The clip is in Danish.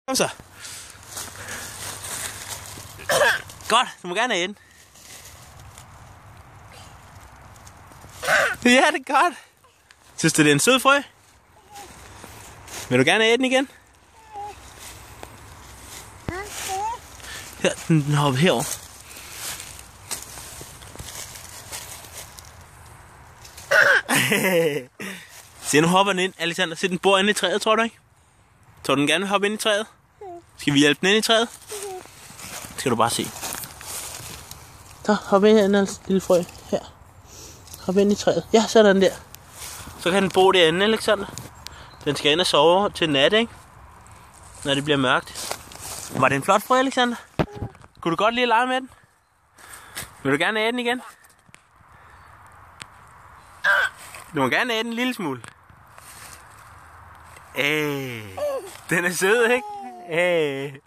Kom så. Godt, du må gerne have den. Ja, det er godt. Synes du, det er en sød frø? Vil du gerne have den igen? Her, den hopper herover. Se, nu hopper den ind, Alexander. Se, den bor inde i træet, tror du ikke? Tror du, den gerne vil hoppe ind i træet? Skal vi hjælpe den ind i træet? Det skal du bare se. Så hop ind, lille frø. Her. Hop ind i træet. Ja, så er den der. Så kan den bo derinde, Alexander. Den skal ind og sove til nat, ikke? Når det bliver mørkt. Var det en flot frø, Alexander? Kunne du godt lide at lege med den? Vil du gerne have den igen? Du må gerne have den en lille smule. Den er sød, ikke?